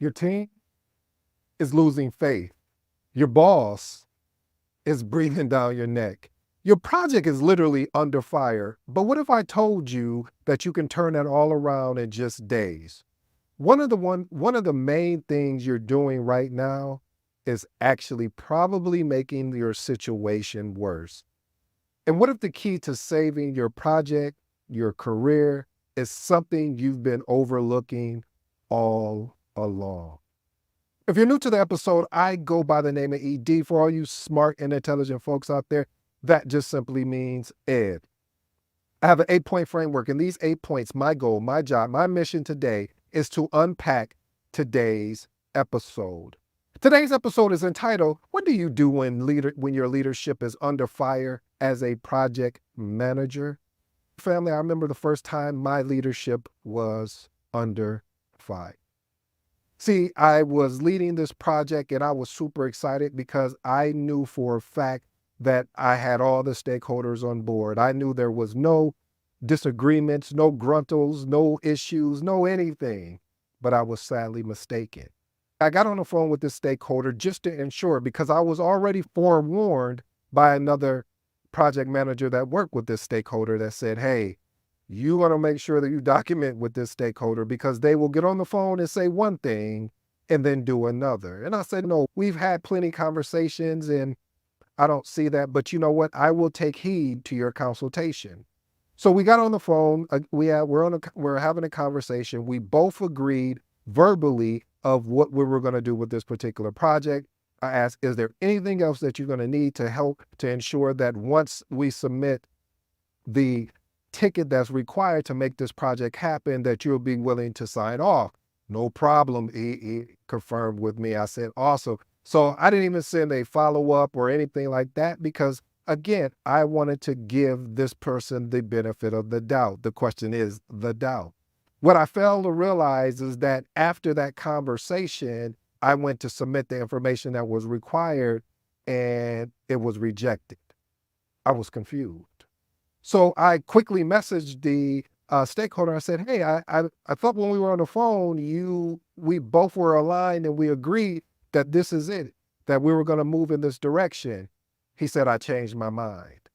Your team is losing faith. Your boss is breathing down your neck. Your project is literally under fire. But what if I told you that you can turn that all around in just days? One of the main things you're doing right now is actually probably making your situation worse. And what if the key to saving your project, your career, is something you've been overlooking all along? If you're new to the episode, I go by the name of ED. For all you smart and intelligent folks out there, that just simply means Ed. I have an 8-point framework, and these 8 points, my goal, my job, my mission today is to unpack today's episode. Today's episode is entitled, What Do You Do when your leadership is under fire as a project manager? Family, I remember the first time my leadership was under fire. See, I was leading this project and I was super excited because I knew for a fact that I had all the stakeholders on board. I knew there was no disagreements, no gruntles, no issues, no anything, but I was sadly mistaken. I got on the phone with this stakeholder just to ensure, because I was already forewarned by another project manager that worked with this stakeholder that said, hey, you want to make sure that you document with this stakeholder because they will get on the phone and say one thing and then do another. And I said, no, we've had plenty conversations and I don't see that, but you know what? I will take heed to your consultation. So we got on the phone. We're having a conversation. We both agreed verbally of what we were going to do with this particular project. I asked, is there anything else that you're going to need to help to ensure that once we submit the ticket that's required to make this project happen, that you'll be willing to sign off? No problem, he confirmed with me. I said, awesome. So I didn't even send a follow-up or anything like that because, again, I wanted to give this person the benefit of the doubt. The question is the doubt. What I failed to realize is that after that conversation, I went to submit the information that was required and it was rejected. I was confused. So I quickly messaged the stakeholder. I said, hey, I thought when we were on the phone, we both were aligned and we agreed that this is it, that we were going to move in this direction. He said, I changed my mind.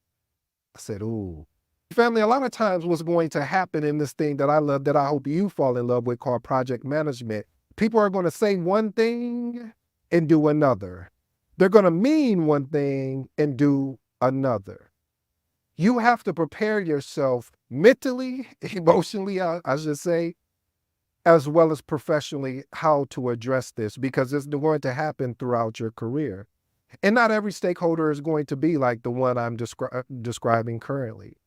I said, ooh. Family, a lot of times what's going to happen in this thing that I love, that I hope you fall in love with, called project management, people are going to say one thing and do another. They're going to mean one thing and do another. You have to prepare yourself mentally, emotionally, I should say, as well as professionally, how to address this, because it's going to happen throughout your career. And not every stakeholder is going to be like the one I'm describing currently.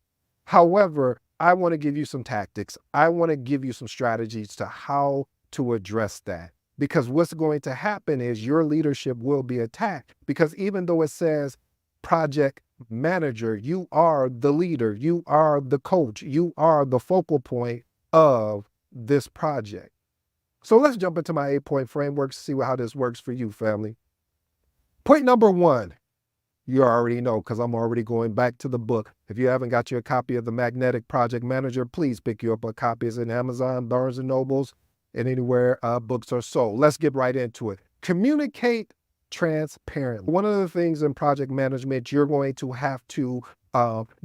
However, I want to give you some tactics. I want to give you some strategies to how to address that. Because what's going to happen is your leadership will be attacked. Because even though it says project manager, you are the leader, you are the coach, you are the focal point of this project. So let's jump into my 8-point framework to see how this works for you, family. Point number 1, you already know because I'm already going back to the book. If you haven't got your copy of the Magnetic Project Manager, please pick you up a copy. It's in Amazon, Barnes & Nobles, and anywhere books are sold. Let's get right into it. Communicate transparently. One of the things in project management you're going to have to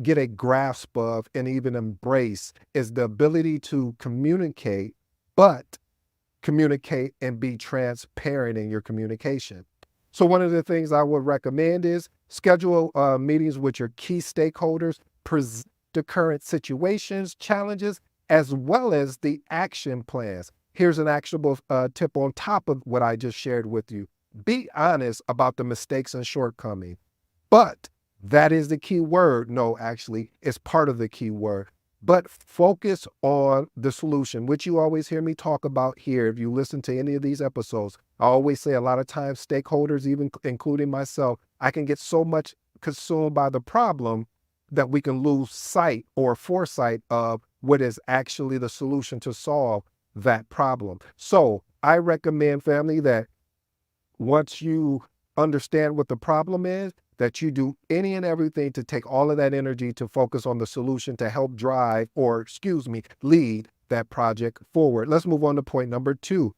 get a grasp of and even embrace is the ability to communicate, but communicate and be transparent in your communication. So one of the things I would recommend is schedule meetings with your key stakeholders, present the current situations, challenges, as well as the action plans. Here's an actionable tip on top of what I just shared with you. Be honest about the mistakes and shortcomings. But that is the key word. No, actually, it's part of the key word. But focus on the solution, which you always hear me talk about here. If you listen to any of these episodes, I always say a lot of times stakeholders, even including myself, I can get so much consumed by the problem that we can lose sight or foresight of what is actually the solution to solve that problem. So I recommend, family, that once you understand what the problem is, that you do any and everything to take all of that energy to focus on the solution to help drive, or lead that project forward. Let's move on to point number 2.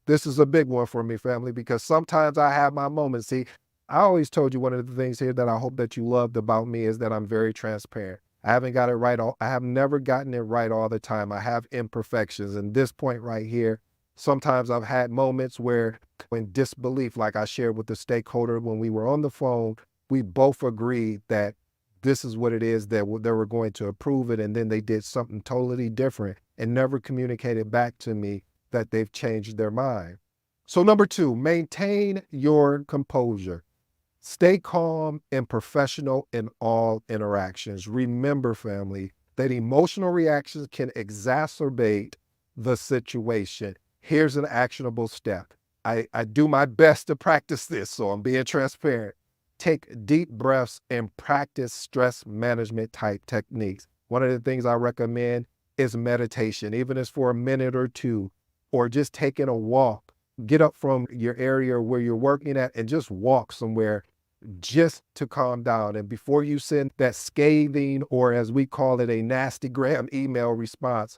This is a big one for me, family, because sometimes I have my moments. See, I always told you one of the things here that I hope that you loved about me is that I'm very transparent. I haven't got it right I have never gotten it right all the time. I have imperfections. And this point right here, sometimes I've had moments where in disbelief, like I shared with the stakeholder when we were on the phone, we both agreed that this is what it is, that they were going to approve it. And then they did something totally different and never communicated back to me that they've changed their mind. So number 2, maintain your composure. Stay calm and professional in all interactions. Remember, family, that emotional reactions can exacerbate the situation. Here's an actionable step. I do my best to practice this, so I'm being transparent. Take deep breaths and practice stress management type techniques. One of the things I recommend is meditation, even if it's for a minute or two, or just taking a walk. Get up from your area where you're working at and just walk somewhere just to calm down. And before you send that scathing, or as we call it, a nasty gram email response,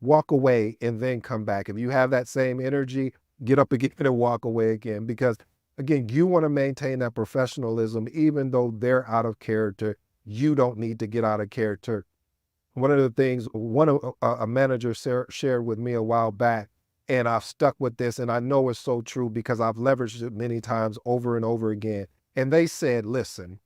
walk away and then come back. If you have that same energy, get up again and walk away again. Because again, you want to maintain that professionalism, even though they're out of character. You don't need to get out of character. One of the things a manager shared with me a while back, and I've stuck with this, and I know it's so true because I've leveraged it many times over and over again. And they said, listen,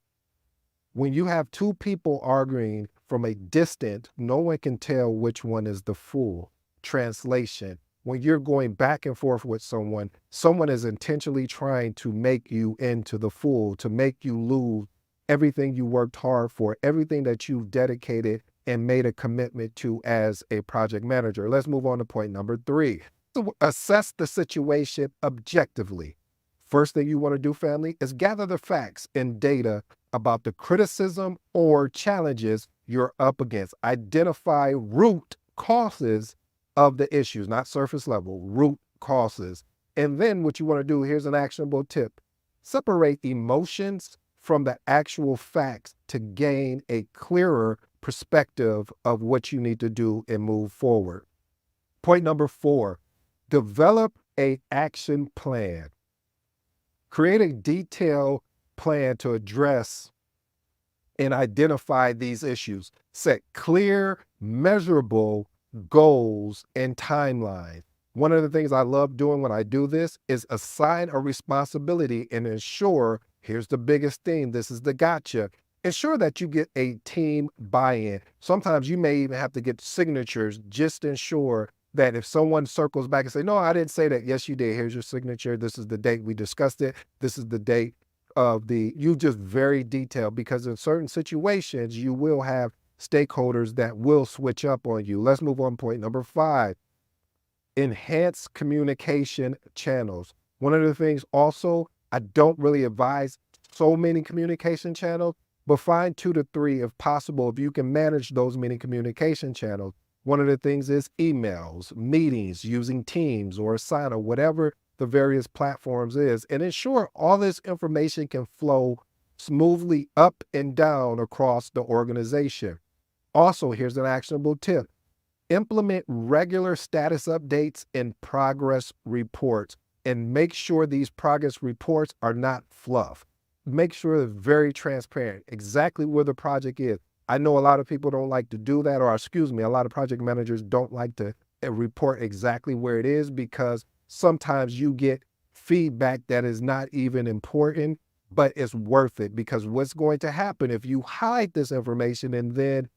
when you have two people arguing from a distance, no one can tell which one is the fool. Translation: when you're going back and forth with someone, someone is intentionally trying to make you into the fool, to make you lose everything you worked hard for, everything that you've dedicated and made a commitment to as a project manager. Let's move on to point number 3. So assess the situation objectively. First thing you want to do, family, is gather the facts and data about the criticism or challenges you're up against. Identify root causes of the issues, not surface level, root causes. And then what you want to do, here's an actionable tip. Separate emotions from the actual facts to gain a clearer perspective of what you need to do and move forward. Point number 4, develop an action plan. Create a detailed plan to address and identify these issues. Set clear, measurable goals and timelines. One of the things I love doing when I do this is assign a responsibility and ensure, here's the biggest thing, this is the gotcha, ensure that you get a team buy-in. Sometimes you may even have to get signatures just to ensure that if someone circles back and say, no, I didn't say that. Yes, you did. Here's your signature. This is the date we discussed it. This is the date of you just very detailed, because in certain situations, you will have stakeholders that will switch up on you. Let's move on. Point number 5, enhance communication channels. One of the things also, I don't really advise so many communication channels, but find 2 to 3 if possible, if you can manage those many communication channels. One of the things is emails, meetings, using Teams or Asana, whatever the various platforms is, and ensure all this information can flow smoothly up and down across the organization. Also, here's an actionable tip. Implement regular status updates and progress reports, and make sure these progress reports are not fluff. Make sure they're very transparent, exactly where the project is. I know a lot of people don't like to do that, or excuse me, a lot of project managers don't like to report exactly where it is, because sometimes you get feedback that is not even important, but it's worth it. Because what's going to happen if you hide this information and then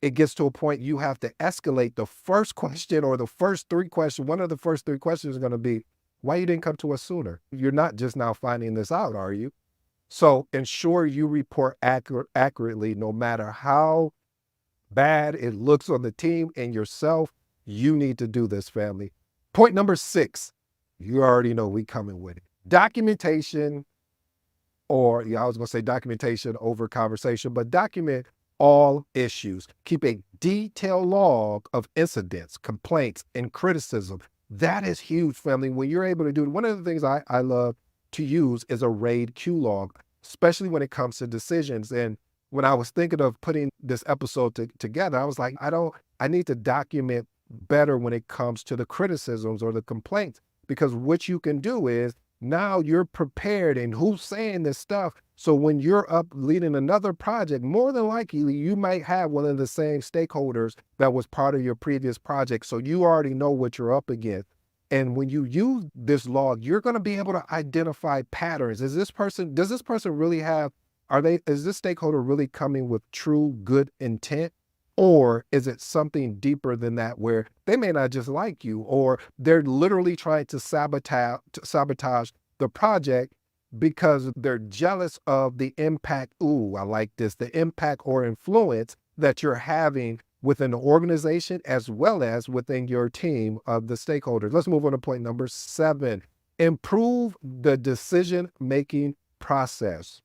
it gets to a point you have to escalate the first question or the first 3 questions. One of the first 3 questions is going to be, why you didn't come to us sooner? You're not just now finding this out, are you? So ensure you report accurately, no matter how bad it looks on the team and yourself. You need to do this, family. Point number 6, you already know we coming with it. Documentation, or I was going to say documentation over conversation, but document all issues. Keep a detailed log of incidents, complaints, and criticism. That is huge, family. When you're able to do it, one of the things I love to use is a RAID Q log, especially when it comes to decisions. And when I was thinking of putting this episode together, I was like, I need to document better when it comes to the criticisms or the complaints, because what you can do is now you're prepared and who's saying this stuff. So when you're up leading another project, more than likely you might have one of the same stakeholders that was part of your previous project. So you already know what you're up against. And when you use this log, you're going to be able to identify patterns. Does this person really have, is this stakeholder really coming with true good intent? Or is it something deeper than that where they may not just like you, or they're literally trying to sabotage the project because they're jealous of the impact, ooh, I like this, the impact or influence that you're having within the organization as well as within your team of the stakeholders. Let's move on to point number 7. Improve the decision-making process.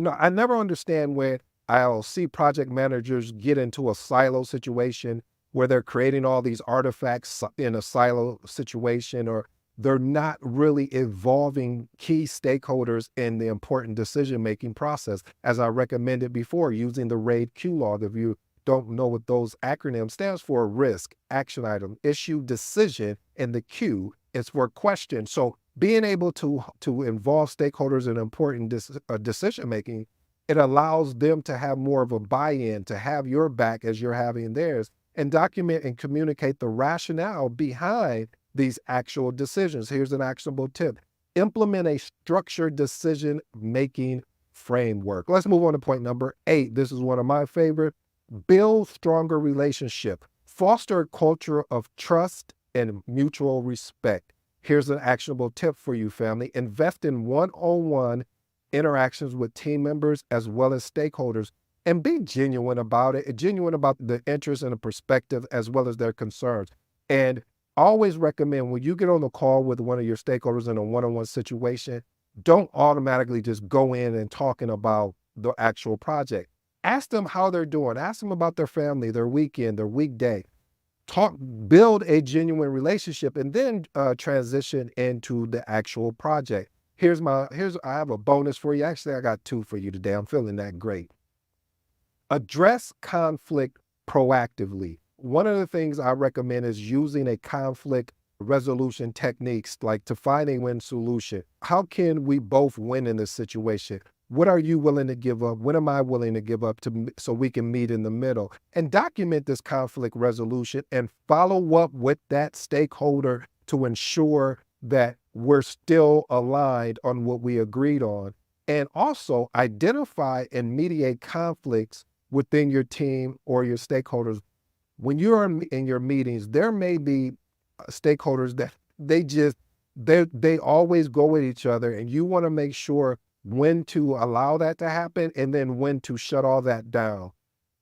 I never understand when I'll see project managers get into a silo situation where they're creating all these artifacts in a silo situation, or they're not really involving key stakeholders in the important decision-making process. As I recommended before, using the RAID Q log. If you don't know what those acronyms stands for, risk, action item, issue, decision, and the Q is for question. So being able to involve stakeholders in important decision-making, it allows them to have more of a buy-in, to have your back as you're having theirs, and document and communicate the rationale behind these actual decisions. Here's an actionable tip. Implement a structured decision-making framework. Let's move on to point number 8. This is one of my favorite. Build stronger relationship. Foster a culture of trust and mutual respect. Here's an actionable tip for you, family. Invest in one-on-one interactions with team members as well as stakeholders, and be genuine about it, genuine about the interest and the perspective as well as their concerns. And always recommend when you get on the call with one of your stakeholders in a one-on-one situation, don't automatically just go in and talking about the actual project. Ask them how they're doing. Ask them about their family, their weekend, their weekday. Build a genuine relationship, and then transition into the actual project. I have a bonus for you. Actually, I got 2 for you today. I'm feeling that great. Address conflict proactively. One of the things I recommend is using a conflict resolution techniques, like to find a win solution. How can we both win in this situation? What are you willing to give up? What am I willing to give up so we can meet in the middle? And document this conflict resolution and follow up with that stakeholder to ensure that we're still aligned on what we agreed on. And also identify and mediate conflicts within your team or your stakeholders. When you're in your meetings, there may be stakeholders that they always go with each other, and you want to make sure when to allow that to happen and then when to shut all that down.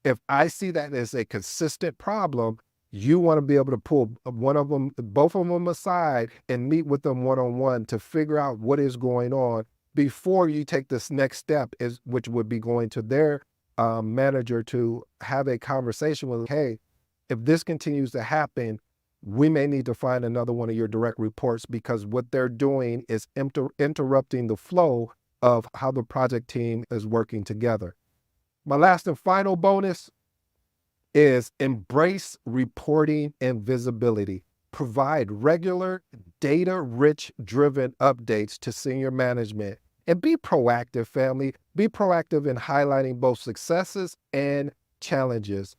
If I see that as a consistent problem, you want to be able to pull both of them aside and meet with them one-on-one to figure out what is going on before you take this next step, which would be going to their manager to have a conversation with, hey, if this continues to happen, we may need to find another one of your direct reports, because what they're doing is interrupting the flow of how the project team is working together. My last and final bonus is embrace reporting and visibility. Provide regular data-rich driven updates to senior management, and be proactive, family. Be proactive in highlighting both successes and challenges.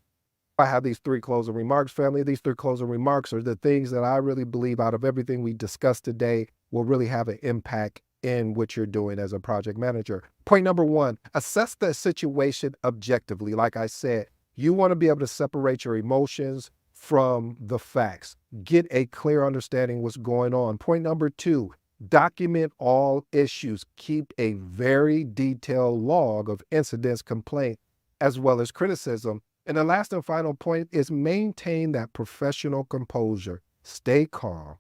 I have these 3 closing remarks, family. These 3 closing remarks are the things that I really believe out of everything we discussed today will really have an impact in what you're doing as a project manager. Point number 1, assess the situation objectively. Like I said, you want to be able to separate your emotions from the facts. Get a clear understanding what's going on. Point number 2, document all issues. Keep a very detailed log of incidents, complaints, as well as criticism. And the last and final point is maintain that professional composure. Stay calm,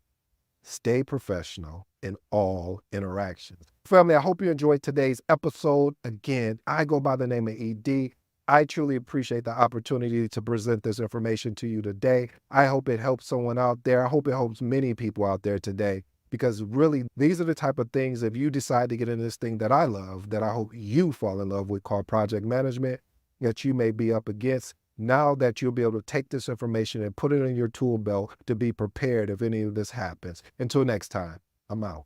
stay professional in all interactions. Family, I hope you enjoyed today's episode. Again, I go by the name of ED. I truly appreciate the opportunity to present this information to you today. I hope it helps someone out there. I hope it helps many people out there today, because really, these are the type of things, if you decide to get into this thing that I love, that I hope you fall in love with, called project management, that you may be up against, now that you'll be able to take this information and put it in your tool belt to be prepared if any of this happens. Until next time, I'm out.